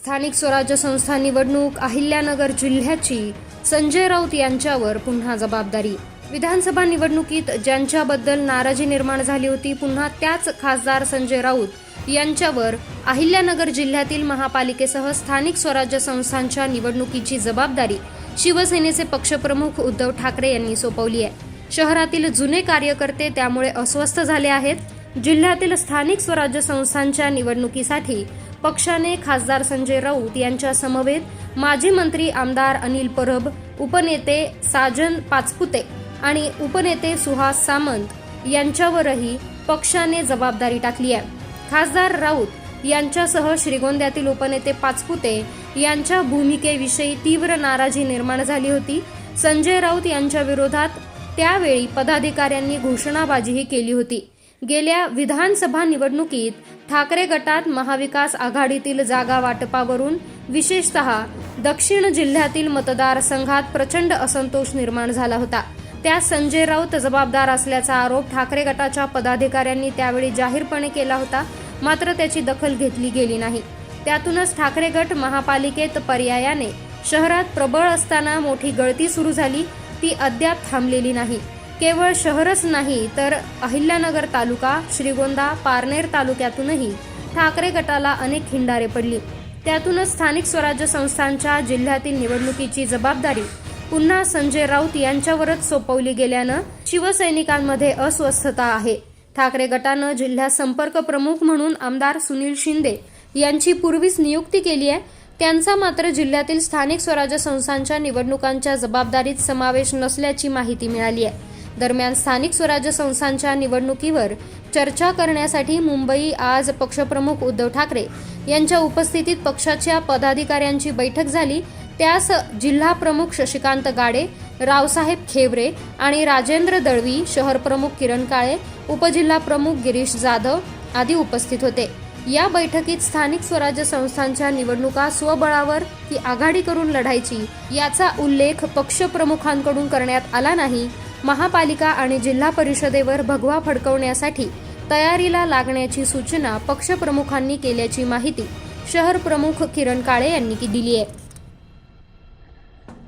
स्थानिक स्वराज्य संस्था निवडणूक अहिल्यानगर जिल्ह्याची संजय राऊत यांच्यावर पुन्हा जबाबदारी। विधानसभा निवडणुकीत ज्यांच्याबद्दल नाराजी निर्माण झाली होती, पुन्हा त्याच खासदार संजय राऊत यांच्यावर अहिल्यानगर जिल्ह्यातील महापालिकेसह स्थानिक स्वराज्य संस्थांच्या निवडणुकीची जबाबदारी शिवसेनेचे पक्षप्रमुख उद्धव ठाकरे यांनी सोपवली आहे। शहरातील जुने कार्यकर्ते त्यामुळे अस्वस्थ झाले आहेत। जिल्ह्यातील स्थानिक स्वराज्य संस्थांच्या निवडणुकीसाठी पक्षाने खासदार संजय राऊत यांच्या समवेत माजी मंत्री आमदार अनिल परब, उपनेते साजन पाचपुते आणि उपनेते सुहास सामंत यांच्यावरही पक्षाने जबाबदारी टाकली आहे। खासदार राऊत यांच्यासह श्रीगोंद्यातील उपनेते पाचपुते यांच्या भूमिकेविषयी तीव्र नाराजी निर्माण झाली होती। संजय राऊत यांच्या विरोधात त्यावेळी पदाधिकाऱ्यांनी घोषणाबाजीही केली होती। गेल्या विधानसभा निवडणुकीत ठाकरे गटात महाविकास आघाडीतील जागा वाटपावरून विशेषतः दक्षिण जिल्ह्यातील मतदारसंघात प्रचंड असंतोष निर्माण झाला होता। त्या संजय राऊत जबाबदार असल्याचा आरोप ठाकरे गटाच्या पदाधिकाऱ्यांनी त्यावेळी जाहीरपणे केला होता, मात्र त्याची दखल घेतली गेली नाही। त्यातूनच ठाकरे गट महापालिकेत पर्यायाने शहरात प्रबळ असताना मोठी गळती सुरू झाली, ती अद्याप थांबलेली नाही। केवळ शहरच नाही तर अहिल्यानगर तालुका, श्रीगोंदा, पारनेर तालुक्यातूनही ठाकरे गटाला अनेक खिंडारे पडली। त्यातूनच स्थानिक स्वराज्य संस्थांच्या जिल्ह्यातील निवडणुकीची जबाबदारी पुन्हा संजय राऊत यांच्यावरच सोपवली गेल्यानं शिवसैनिकांमध्ये अस्वस्थता आहे। ठाकरे गटानं जिल्ह्यात संपर्क प्रमुख म्हणून आमदार सुनील शिंदे यांची पूर्वीच नियुक्ती केली आहे। त्यांचा मात्र जिल्ह्यातील स्थानिक स्वराज्य संस्थांच्या निवडणुकांच्या जबाबदारीत समावेश नसल्याची माहिती मिळाली आहे। दरम्यान स्थानिक स्वराज्य संस्थांच्या निवडणुकीवर चर्चा करण्यासाठी मुंबई आज पक्षप्रमुख उद्धव ठाकरे यांच्या उपस्थितीत पक्षाच्या पदाधिकाऱ्यांची बैठक झाली। त्यास जिल्हा प्रमुख शशिकांत गाडे, रावसाहेब खेवरे आणि राजेंद्र दळवी, शहर प्रमुख किरण काळे, उपजिल्हा प्रमुख गिरीश जाधव आदी उपस्थित होते। या बैठकीत स्थानिक स्वराज्य संस्थांच्या निवडणुका स्वबळावर की आघाडी करून लढायची याचा उल्लेख पक्षप्रमुखांकडून करण्यात आला नाही। महापालिका आणि जिल्हा परिषदेवर भगवा फडकवण्यासाठी तयारीला लागण्याची सूचना पक्षप्रमुखांनी केल्याची माहिती शहर प्रमुख किरण काळे यांनी दिली आहे।